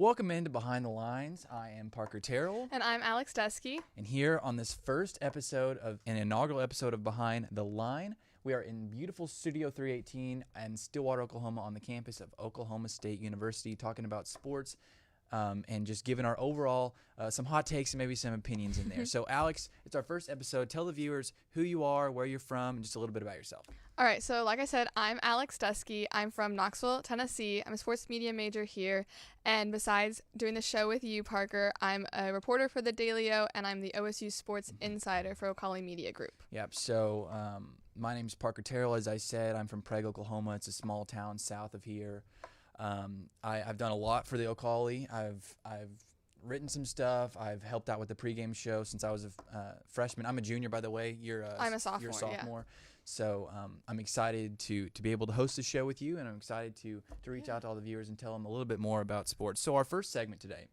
Welcome into Behind the Lines. I am Parker Terrell. And I'm Alex Dusky. And here on this first episode of an inaugural episode of Behind the Line, we are in beautiful Studio 318 in Stillwater, Oklahoma on the campus of Oklahoma State University talking about sports and just giving our overall some hot takes and maybe some opinions in there. So, Alex, it's our first episode. Tell the viewers who you are, where you're from, and just a little bit about yourself. All right, so like I said, I'm Alex Dusky. I'm from Knoxville, Tennessee. I'm a sports media major here. And besides doing the show with you, Parker, I'm a reporter for the Daily-O, and I'm the OSU Sports Insider for Ocali Media Group. Yep, so my name is Parker Terrell. As I said, I'm from Prague, Oklahoma. It's a small town south of here. I've done a lot for the Ocali. I've written some stuff. I've helped out with the pregame show since I was a freshman. I'm a junior, by the way. I'm a sophomore. You're a sophomore. Yeah. So I'm excited to be able to host the show with you, and I'm excited to reach out to all the viewers and tell them a little bit more about sports. So our first segment today,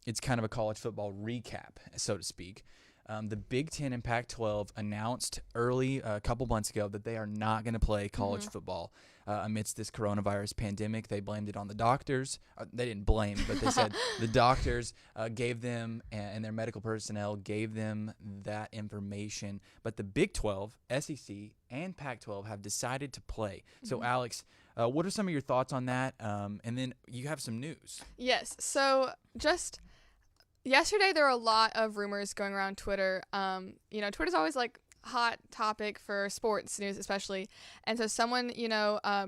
it's kind of a college football recap, so to speak. The Big Ten and Pac-12 announced early a couple months ago that they are not going to play college football amidst this coronavirus pandemic. They blamed it on the doctors. They didn't blame, but they said the doctors gave them and their medical personnel gave them that information. But the Big 12, SEC, and Pac-12 have decided to play. So, Alex, what are some of your thoughts on that? And then you have some news. Yes, so just yesterday there were a lot of rumors going around Twitter. Twitter's always like hot topic for sports news especially. And so someone,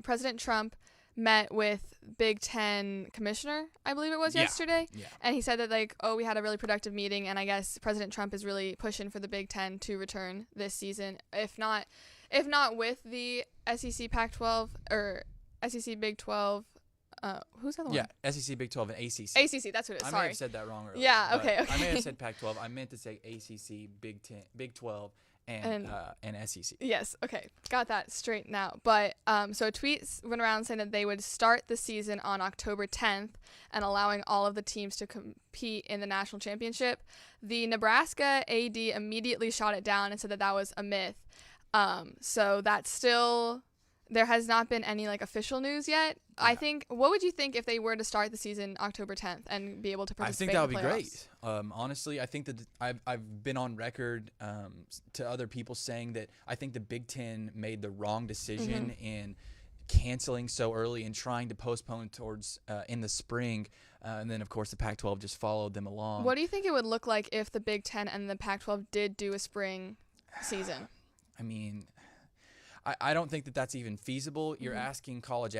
President Trump met with Big Ten commissioner, I believe it was yesterday. Yeah. And he said that we had a really productive meeting, and I guess President Trump is really pushing for the Big Ten to return this season. If not with the SEC Pac-12 or SEC Big 12. Who's the other one? Yeah, SEC, Big 12, and ACC. ACC, that's what it is. I Sorry. may have said that wrong earlier. Yeah, okay. I may have said Pac-12. I meant to say ACC, Big 10, Big 12, and SEC. Yes, okay. Got that straight now. But so tweets went around saying that they would start the season on October 10th and allowing all of the teams to compete in the national championship. The Nebraska AD immediately shot it down and said that was a myth. So that's still... There has not been any official news yet. Yeah. I think. What would you think if they were to start the season October 10th and be able to participate? I think that would in be the playoffs? great. Honestly, I think that I've been on record to other people saying that I think the Big Ten made the wrong decision in canceling so early and trying to postpone towards in the spring, and then of course the Pac-12 just followed them along. What do you think it would look like if the Big Ten and the Pac-12 did do a spring season? I mean, I don't think that that's even feasible. You're asking college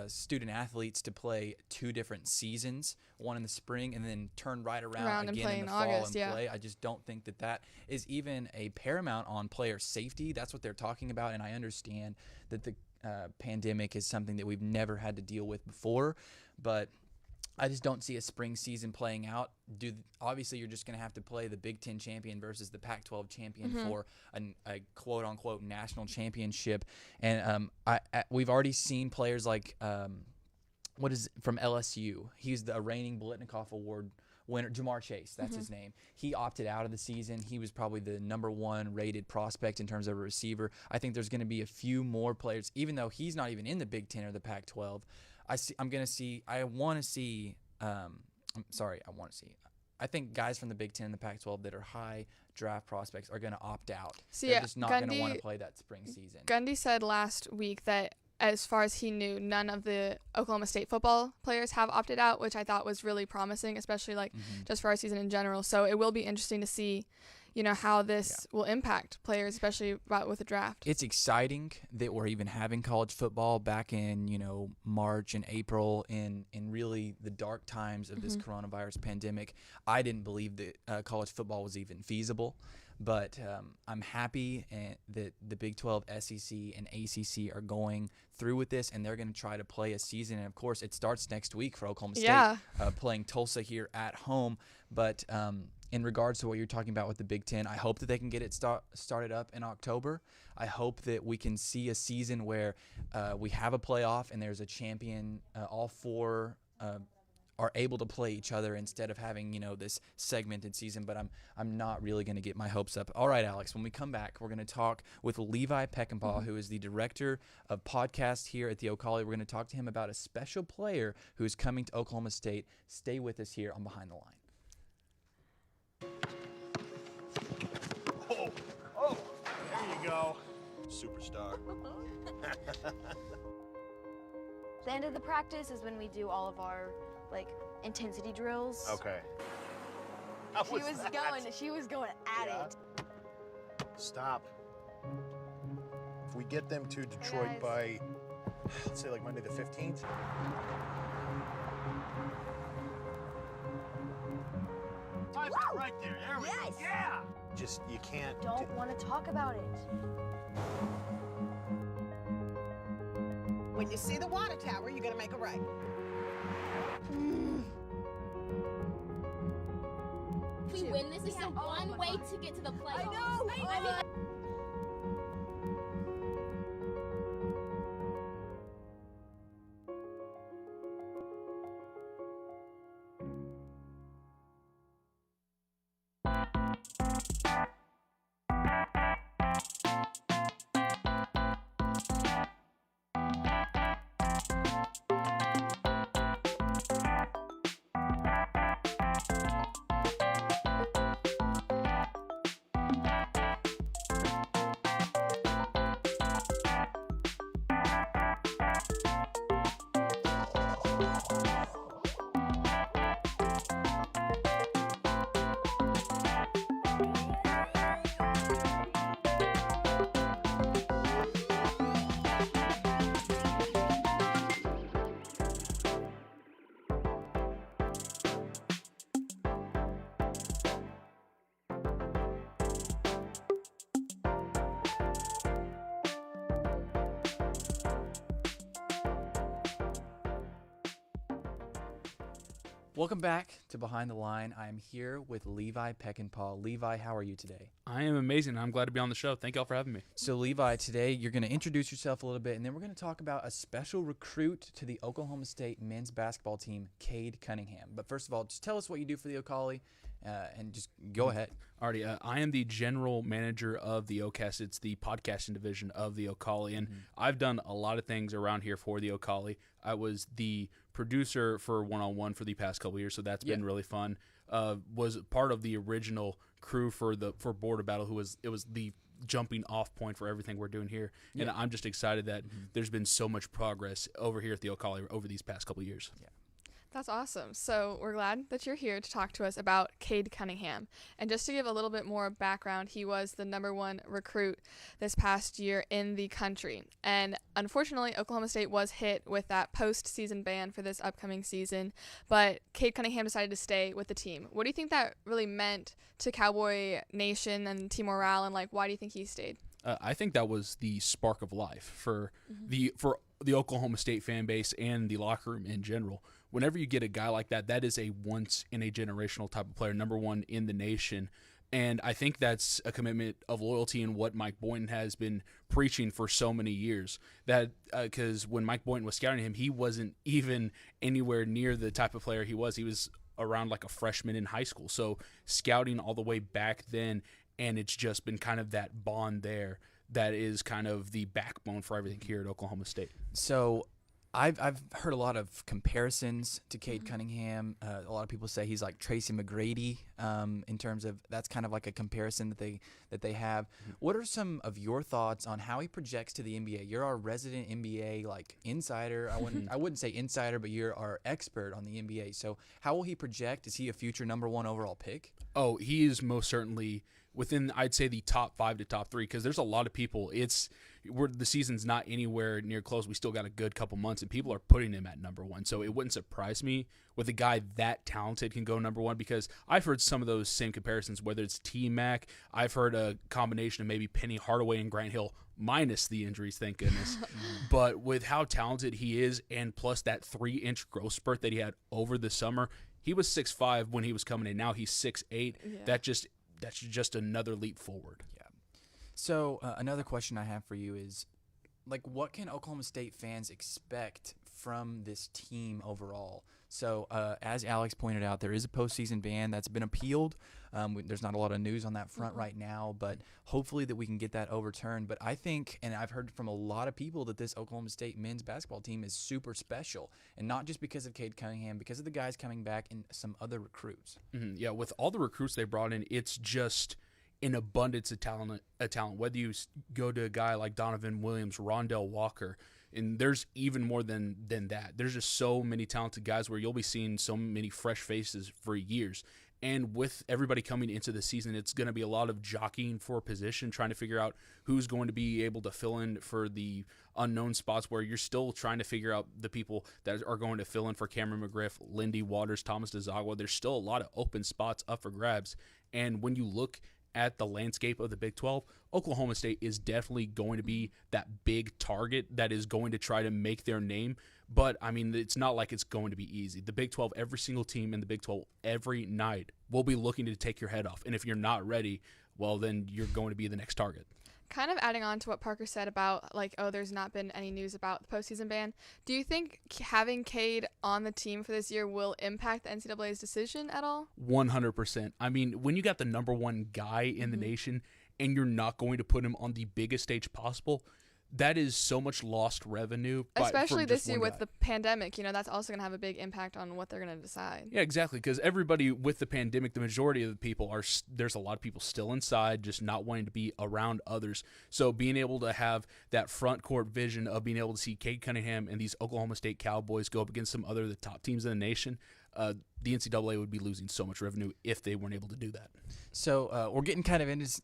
student athletes to play two different seasons, one in the spring and then turn right around again in the fall and play. I just don't think that is even a paramount on player safety. That's what they're talking about, and I understand that the pandemic is something that we've never had to deal with before, but I just don't see a spring season playing out. Obviously, you're just going to have to play the Big Ten champion versus the Pac-12 champion for a quote-unquote national championship. And we've already seen players like from LSU. He's the reigning Biletnikoff Award winner, Jamar Chase. That's his name. He opted out of the season. He was probably the number one rated prospect in terms of a receiver. I think there's going to be a few more players, even though he's not even in the Big Ten or the Pac-12. I think guys from the Big Ten and the Pac-12 that are high draft prospects are going to opt out. They're just not going to want to play that spring season. Gundy said last week that as far as he knew, none of the Oklahoma State football players have opted out, which I thought was really promising, especially just for our season in general. So it will be interesting to see how this will impact players, especially with the draft. It's exciting that we're even having college football back in, March and April in really the dark times of this coronavirus pandemic. I didn't believe that college football was even feasible, but I'm happy that the Big 12, SEC, and ACC are going through with this, and they're going to try to play a season. And, of course, it starts next week for Oklahoma State, playing Tulsa here at home. But in regards to what you're talking about with the Big Ten, I hope that they can get it started up in October. I hope that we can see a season where we have a playoff and there's a champion. All four are able to play each other instead of having, this segmented season, but I'm not really going to get my hopes up. All right, Alex, when we come back, we're going to talk with Levi Peckinpah, who is the director of podcast here at the O'Colly. We're going to talk to him about a special player who is coming to Oklahoma State. Stay with us here on Behind the Line. Oh, there you go. Superstar. The end of the practice is when we do all of our, intensity drills. Okay. She was going at it. Stop. If we get them to Detroit by, let's say Monday the 15th. Time's right there. There we go. Yeah. Just, you can't. Don't want to talk about it. When you see the water tower, you're gonna make a right. If we win this, is the one way to get to the playoffs. I know. Welcome back to Behind the Line. I'm here with Levi Peckinpah. Levi, how are you today? I am amazing. I'm glad to be on the show. Thank y'all for having me. So, Levi, today you're going to introduce yourself a little bit, and then we're going to talk about a special recruit to the Oklahoma State men's basketball team, Cade Cunningham. But first of all, just tell us what you do for the O'Colly, and just go ahead. Alrighty, I am the general manager of the OCAST. It's the podcasting division of the O'Colly, and I've done a lot of things around here for the O'Colly. I was the producer for One-on-One for the past couple of years, so that's been really fun. Was part of the original crew for Border Battle, it was the jumping off point for everything we're doing here, and I'm just excited that there's been so much progress over here at the O'Colly over these past couple of years. Yeah. That's awesome. So we're glad that you're here to talk to us about Cade Cunningham. And just to give a little bit more background, he was the #1 recruit this past year in the country. And unfortunately, Oklahoma State was hit with that postseason ban for this upcoming season. But Cade Cunningham decided to stay with the team. What do you think that really meant to Cowboy Nation and team morale? And why do you think he stayed? I think that was the spark of life for the Oklahoma State fan base and the locker room in general. Whenever you get a guy like that, that is a once-in-a-generational type of player, #1 in the nation. And I think that's a commitment of loyalty in what Mike Boynton has been preaching for so many years. That because when Mike Boynton was scouting him, he wasn't even anywhere near the type of player he was. He was around a freshman in high school. So scouting all the way back then, and it's just been kind of that bond there that is kind of the backbone for everything here at Oklahoma State. So I've heard a lot of comparisons to Cade Cunningham. A lot of people say he's like Tracy McGrady in terms of that's kind of like a comparison that they have. What are some of your thoughts on how he projects to the NBA? You're our resident NBA insider. I wouldn't say insider, but you're our expert on the NBA. So how will he project? Is he a future #1 overall pick? Oh, he is most certainly within, I'd say, the top 5 to top 3, because there's a lot of people. The season's not anywhere near close. We still got a good couple months, and people are putting him at #1. So it wouldn't surprise me with a guy that talented can go #1, because I've heard some of those same comparisons, whether it's T-Mac. I've heard a combination of maybe Penny Hardaway and Grant Hill, minus the injuries, thank goodness. But with how talented he is, and plus that 3-inch growth spurt that he had over the summer, he was 6'5" when he was coming in. Now he's 6'8". Yeah. That's just another leap forward. Yeah. So another question I have for you is, what can Oklahoma State fans expect from this team overall. So as Alex pointed out, there is a postseason ban that's been appealed. There's not a lot of news on that front right now, but hopefully that we can get that overturned. But I think, and I've heard from a lot of people, that this Oklahoma State men's basketball team is super special, and not just because of Cade Cunningham, because of the guys coming back and some other recruits. Yeah, with all the recruits they brought in, it's just an abundance of talent. Whether you go to a guy like Donovan Williams, Rondell Walker, and there's even more than that. There's just so many talented guys where you'll be seeing so many fresh faces for years. And with everybody coming into the season, it's going to be a lot of jockeying for position, trying to figure out who's going to be able to fill in for the unknown spots where you're still trying to figure out the people that are going to fill in for Cameron McGriff, Lindy Waters, Thomas DeZagua. There's still a lot of open spots up for grabs. And when you look at the landscape of the Big 12, Oklahoma State is definitely going to be that big target that is going to try to make their name. But, I mean, it's not like it's going to be easy. The Big 12, every single team in the Big 12 every night will be looking to take your head off. And if you're not ready, well, then you're going to be the next target. Kind of adding on to what Parker said about, like, there's not been any news about the postseason ban. Do you think having Cade on the team for this year will impact the NCAA's decision at all? 100%. I mean, when you got the number one guy in the nation and you're not going to put him on the biggest stage possible, that is so much lost revenue. Especially this year with the pandemic, that's also going to have a big impact on what they're going to decide. Yeah, exactly, because everybody with the pandemic, the majority of the people there's a lot of people still inside, just not wanting to be around others. So being able to have that front court vision of being able to see Cade Cunningham and these Oklahoma State Cowboys go up against some other of the top teams in the nation, the NCAA would be losing so much revenue if they weren't able to do that. So we're getting kind of into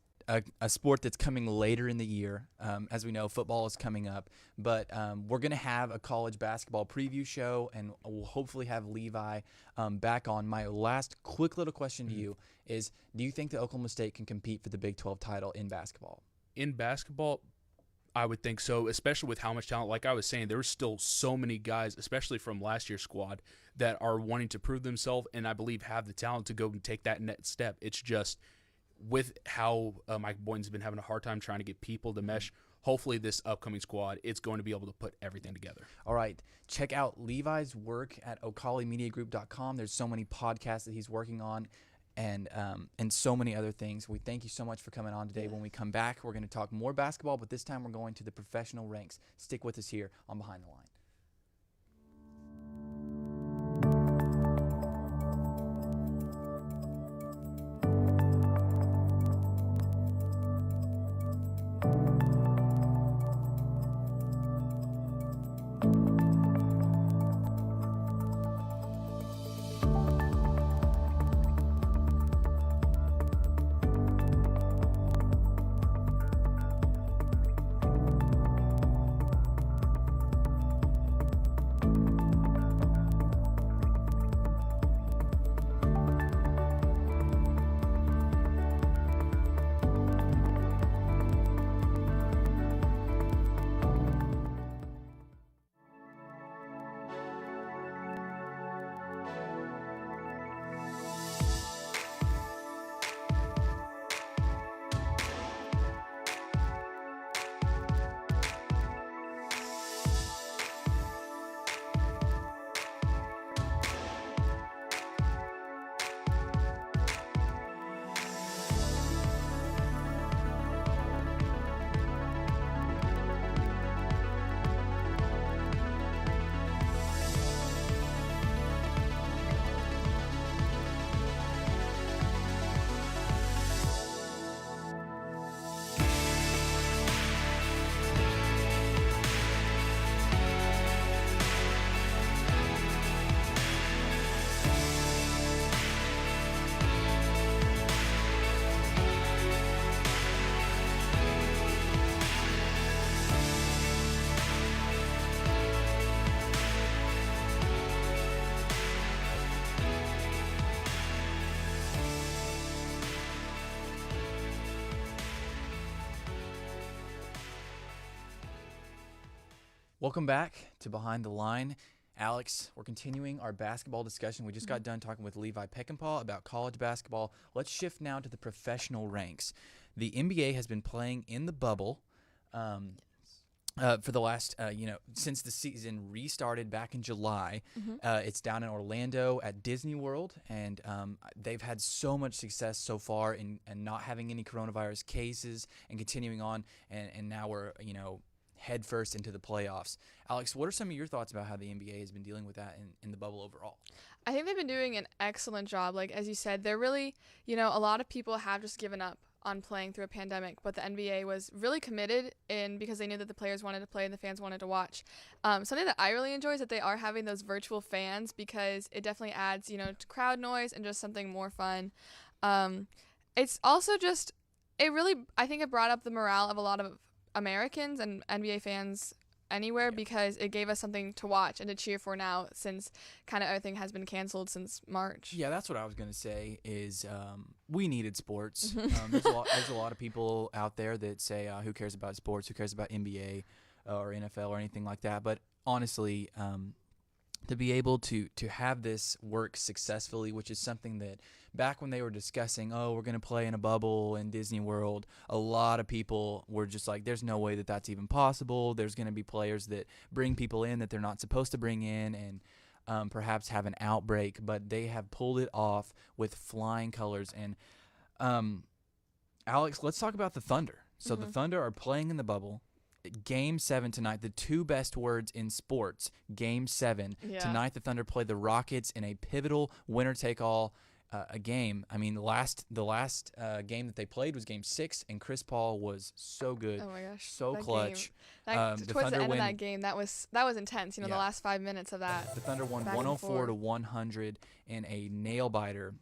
a sport that's coming later in the year. As we know, football is coming up, but we're going to have a college basketball preview show, and we'll hopefully have Levi back on. My last quick little question to you is, do you think that Oklahoma State can compete for the Big 12 title in basketball? In basketball, I would think so, especially with how much talent. Like I was saying, there's still so many guys, especially from last year's squad, that are wanting to prove themselves and I believe have the talent to go and take that next step. It's just with how Mike Boynton's been having a hard time trying to get people to mesh, hopefully this upcoming squad, it's going to be able to put everything together. All right. Check out Levi's work at ocalimediagroup.com. There's so many podcasts that he's working on and so many other things. We thank you so much for coming on today. When we come back, we're going to talk more basketball, but this time we're going to the professional ranks. Stick with us here on Behind the Line. Welcome back to Behind the Line. Alex, we're continuing our basketball discussion. We just got done talking with Levi Peckinpah about college basketball. Let's shift now to the professional ranks. The NBA has been playing in the bubble. for the last, since the season restarted back in July. It's down in Orlando at Disney World, and they've had so much success so far in not having any coronavirus cases and continuing on, and now we're, head first into the playoffs. Alex, what are some of your thoughts about how the NBA has been dealing with that in the bubble overall? I think they've been doing an excellent job. Like, as you said, they're really, a lot of people have just given up on playing through a pandemic, but the NBA was really committed because they knew that the players wanted to play and the fans wanted to watch. Something that I really enjoy is that they are having those virtual fans, because it definitely adds, to crowd noise and just something more fun. It's also just, I think it brought up the morale of a lot of Americans and NBA fans anywhere, because it gave us something to watch and to cheer for now, since kind of everything has been canceled since March. Yeah, that's what I was going to say is we needed sports. There's a lot of people out there that say, who cares about sports? Who cares about NBA or NFL or anything like that? But honestly, to be able to have this work successfully, which is something that back when they were discussing, we're going to play in a bubble in Disney World, a lot of people were just like, there's no way that that's even possible. There's going to be players that bring people in that they're not supposed to bring in, and perhaps have an outbreak, but they have pulled it off with flying colors. And Alex, let's talk about the Thunder. So the Thunder are playing in the bubble. Game 7 tonight, the two best words in sports, Game 7. Yeah. Tonight, the Thunder play the Rockets in a pivotal winner-take-all game. I mean, the last game that they played was Game 6, and Chris Paul was so good. Oh my gosh, so clutch. Towards the end of that game, that was intense. The last 5 minutes of that. The Thunder won 104-100 in a nail-biter.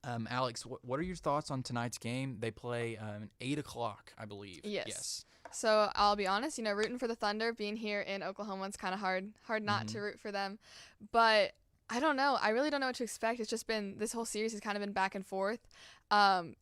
Alex, what are your thoughts on tonight's game? They play 8 o'clock, I believe. Yes. So I'll be honest, rooting for the Thunder, being here in Oklahoma, it's kind of hard not to root for them. But I don't know. I really don't know what to expect. It's just been, this whole series has kind of been back and forth. Part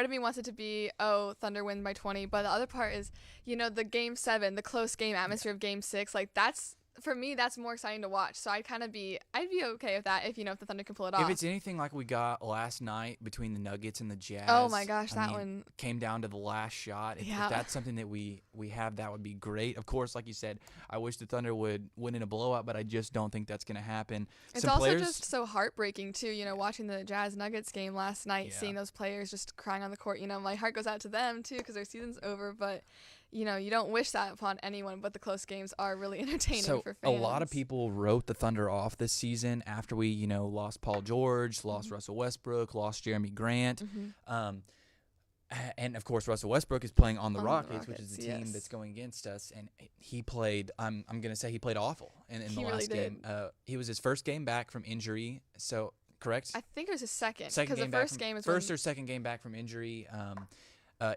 of me wants it to be, Thunder win by 20. But the other part is, the Game 7, the close game atmosphere of Game 6, like that's, for me, that's more exciting to watch. So I'd be okay with that if the Thunder can pull it off. If it's anything like we got last night between the Nuggets and the Jazz. Oh my gosh, one came down to the last shot. If that's something that we have, that would be great. Of course, like you said, I wish the Thunder would win in a blowout, but I just don't think that's going to happen. It's also just so heartbreaking too, watching the Jazz Nuggets game last night, seeing those players just crying on the court. My heart goes out to them too, because their season's over, but you don't wish that upon anyone, but the close games are really entertaining for fans. A lot of people wrote the Thunder off this season after we, lost Paul George, lost Russell Westbrook, lost Jeremy Grant. And, of course, Russell Westbrook is playing on the Rockets, which is the team that's going against us. And he played, I'm going to say he played awful in the last game. He was his first game back from injury, so correct? I think it was his second, because the first game is or second game back from injury.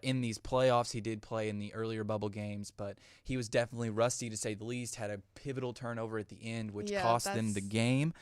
In these playoffs, he did play in the earlier bubble games, but he was definitely rusty, to say the least. Had a pivotal turnover at the end, which cost them the game.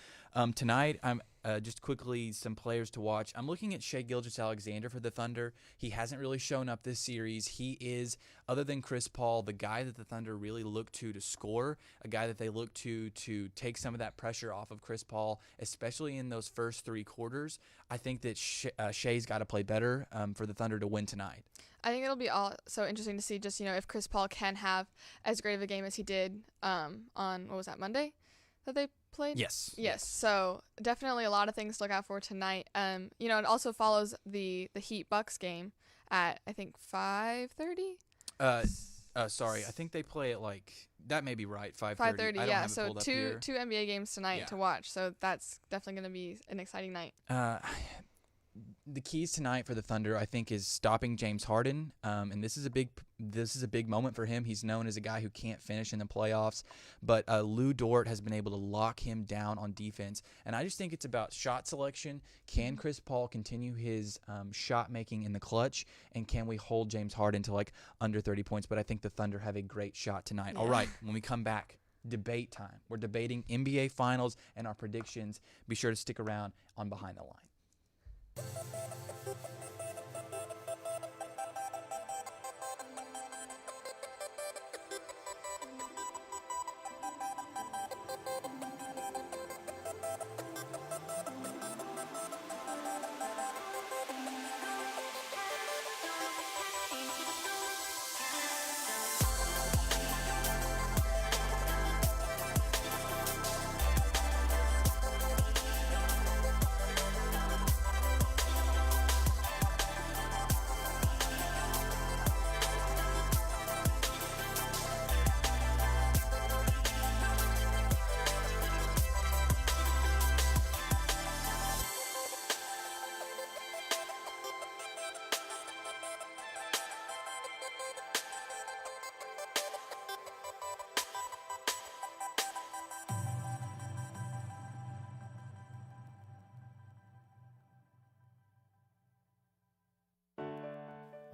Tonight, I'm just quickly some players to watch. I'm looking at Shai Gilgeous-Alexander for the Thunder. He hasn't really shown up this series. He is, other than Chris Paul, the guy that the Thunder really look to score, a guy that they look to take some of that pressure off of Chris Paul, especially in those first 3 quarters. I think that Shai's got to play better for the Thunder to win tonight. I think it'll be so interesting to see just, if Chris Paul can have as great of a game as he did on, what was that, Monday that they played? Yes. So definitely a lot of things to look out for tonight. It also follows the Heat Bucks game at, I think, 5:30. Sorry, I think they play at that may be right, 5:30. 5:30, yeah. So two NBA games tonight to watch. So that's definitely going to be an exciting night. The keys tonight for the Thunder, I think, is stopping James Harden, and this is a big moment for him. He's known as a guy who can't finish in the playoffs, but Lou Dort has been able to lock him down on defense, and I just think it's about shot selection. Can Chris Paul continue his shot making in the clutch, and can we hold James Harden to under 30 points? But I think the Thunder have a great shot tonight. Yeah. All right, when we come back, debate time. We're debating NBA Finals and our predictions. Be sure to stick around on Behind the Line.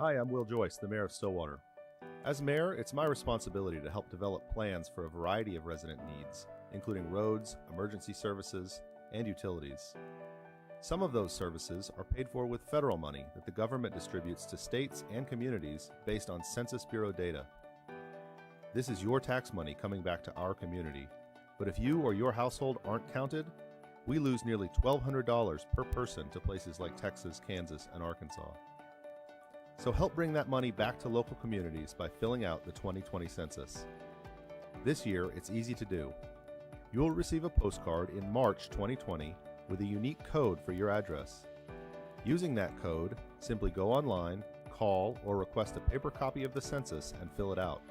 Hi, I'm Will Joyce, the Mayor of Stillwater. As mayor, it's my responsibility to help develop plans for a variety of resident needs, including roads, emergency services, and utilities. Some of those services are paid for with federal money that the government distributes to states and communities based on Census Bureau data. This is your tax money coming back to our community, but if you or your household aren't counted, we lose nearly $1,200 per person to places like Texas, Kansas, and Arkansas. So help bring that money back to local communities by filling out the 2020 census. This year, it's easy to do. You'll receive a postcard in March 2020 with a unique code for your address. Using that code, simply go online, call, or request a paper copy of the census and fill it out.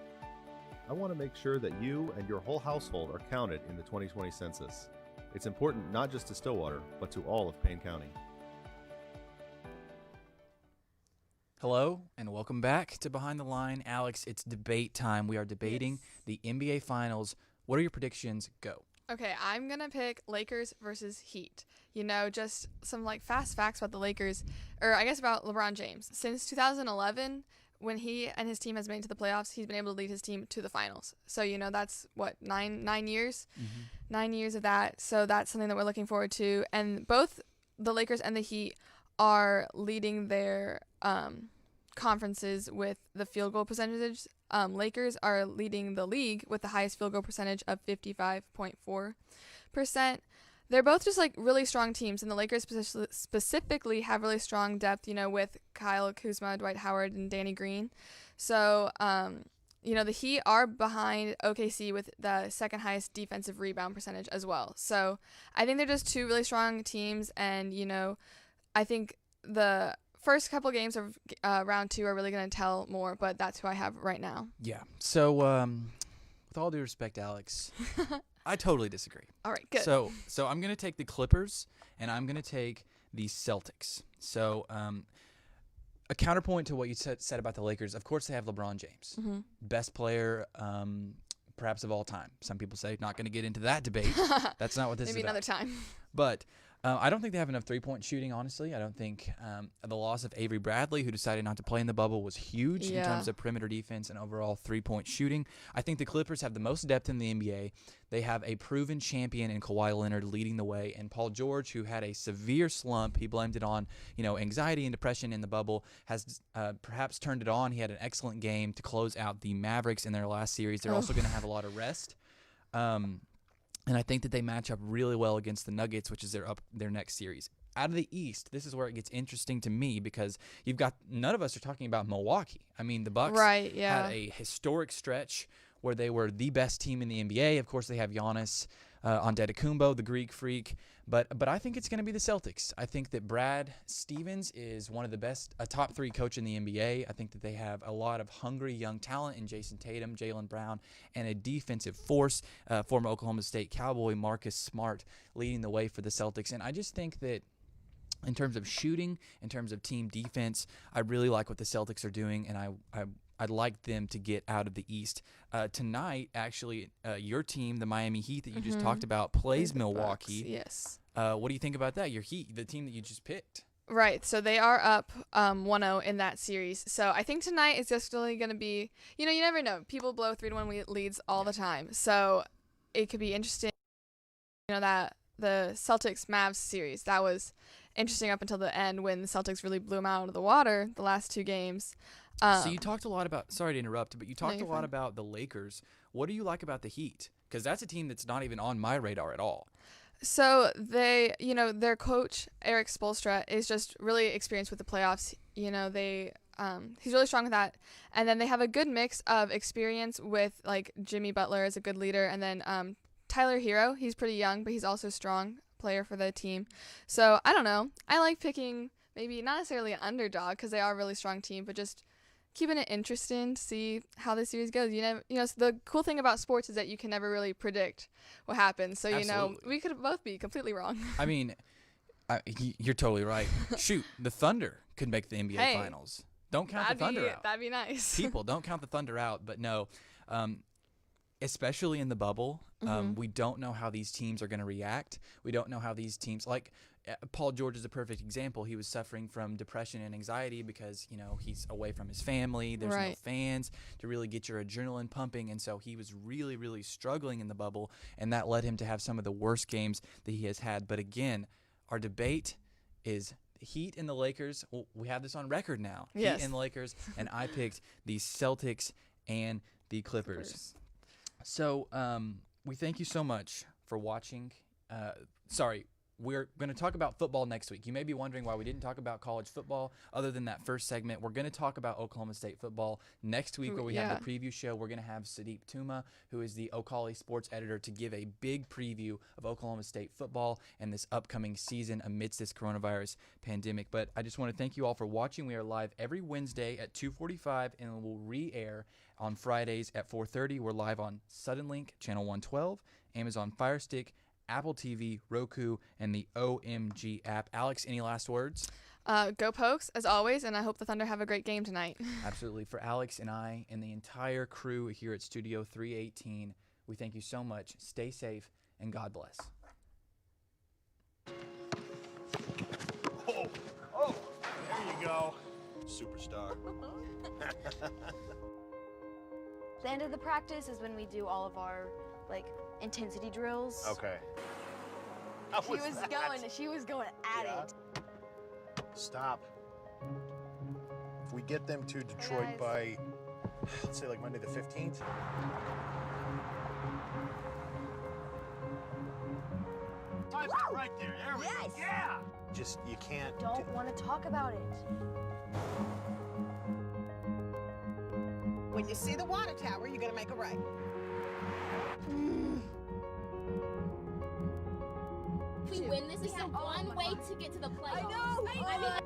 I want to make sure that you and your whole household are counted in the 2020 census. It's important not just to Stillwater, but to all of Payne County. Hello and welcome back to Behind the Line. Alex, it's debate time. We are debating the NBA Finals. What are your predictions? Go. Okay, I'm going to pick Lakers versus Heat. You know, just some like fast facts about the Lakers, or I guess about LeBron James. Since 2011, when he and his team has made it to the playoffs, he's been able to lead his team to the finals. So, you know, that's what, nine years? Mm-hmm. 9 years of that. So that's something that we're looking forward to. And both the Lakers and the Heat are leading their conferences with the field goal percentage. Lakers are leading the league with the highest field goal percentage of 55.4%. They're both just like really strong teams, and the Lakers specifically have really strong depth, you know, with Kyle Kuzma, Dwight Howard, and Danny Green. So, you know, the Heat are behind OKC with the second highest defensive rebound percentage as well. So I think they're just two really strong teams, and, you know, I think the first couple games of round two are really going to tell more, but that's who I have right now. Yeah. So, with all due respect, Alex, I totally disagree. All right, good. So I'm going to take the Clippers, and I'm going to take the Celtics. So, a counterpoint to what you said about the Lakers, of course they have LeBron James. Mm-hmm. Best player, perhaps of all time. Some people say, not going to get into that debate. That's not what this Maybe is about. Maybe another time. But I don't think they have enough three-point shooting, honestly. I don't think the loss of Avery Bradley, who decided not to play in the bubble, was huge in terms of perimeter defense and overall three-point shooting. I think the Clippers have the most depth in the NBA. They have a proven champion in Kawhi Leonard leading the way, and Paul George, who had a severe slump. He blamed it on, you know, anxiety and depression in the bubble, has perhaps turned it on. He had an excellent game to close out the Mavericks in their last series. They're also going to have a lot of rest. And I think that they match up really well against the Nuggets, which is their next series. Out of the East, this is where it gets interesting to me because you've got none of us are talking about Milwaukee. I mean, the Bucks had a historic stretch where they were the best team in the NBA. Of course, they have Giannis Antetokounmpo, the Greek freak. But I think it's going to be the Celtics. I think that Brad Stevens is one of the best, a top 3 coach in the NBA. I think that they have a lot of hungry young talent in Jason Tatum, Jaylen Brown, and a defensive force, former Oklahoma State Cowboy Marcus Smart leading the way for the Celtics. And I just think that in terms of shooting, in terms of team defense, I really like what the Celtics are doing, and I'd like them to get out of the East. Tonight, actually, your team, the Miami Heat that you just talked about, plays Milwaukee. Bucks, yes. What do you think about that? Your Heat, the team that you just picked. Right, so they are up 1-0 in that series. So I think tonight is just really going to be, you know, you never know. People blow 3-1 leads all the time. So it could be interesting, you know, that the Celtics-Mavs series, that was interesting up until the end when the Celtics really blew them out of the water the last 2 games. So you talked a lot about, sorry to interrupt, but you talked a lot about the Lakers. What do you like about the Heat? Because that's a team that's not even on my radar at all. So they, you know, their coach, Eric Spoelstra, is just really experienced with the playoffs. You know, he's really strong with that. And then they have a good mix of experience with, like, Jimmy Butler as a good leader. And then Tyler Hero, he's pretty young, but he's also a strong player for the team. So, I don't know. I like picking maybe not necessarily an underdog because they are a really strong team, but just keeping it interesting to see how this series goes. You know, so the cool thing about sports is that you can never really predict what happens. So, you know, we could both be completely wrong. I mean, you're totally right. Shoot, the Thunder could make the NBA Finals. Don't count the Thunder out. That'd be nice. People, don't count the Thunder out. But no, especially in the bubble, we don't know how these teams are going to react. We don't know how these teams, like, Paul George is a perfect example. He was suffering from depression and anxiety because, he's away from his family. There's no fans to really get your adrenaline pumping. And so he was really, really struggling in the bubble. And that led him to have some of the worst games that he has had. But again, our debate is Heat and the Lakers. Well, we have this on record now. Yes. Heat and the Lakers. And I picked the Celtics and the Clippers. So we thank you so much for watching. We're going to talk about football next week. You may be wondering why we didn't talk about college football other than that first segment. We're going to talk about Oklahoma State football next week where we have the preview show. We're going to have Sadeep Tuma, who is the Ocali sports editor, to give a big preview of Oklahoma State football and this upcoming season amidst this coronavirus pandemic. But I just want to thank you all for watching. We are live every Wednesday at 2:45 and we'll re-air on Fridays at 4:30. We're live on Suddenlink, channel 112, Amazon Fire Stick, Apple TV, Roku, and the OMG app. Alex, any last words? Go Pokes, as always, and I hope the Thunder have a great game tonight. Absolutely. For Alex and I and the entire crew here at Studio 318, we thank you so much. Stay safe, and God bless. Oh, there you go. Superstar. The end of the practice is when we do all of our, intensity drills. Okay. She was going at it. Stop. If we get them to Detroit by, let's say, Monday the 15th. Right there. There we go. Yeah. Just, you can't. Don't want to talk about it. When you see the water tower, you're gonna make a right. If we win this, we have one way to get to the playoffs. I know.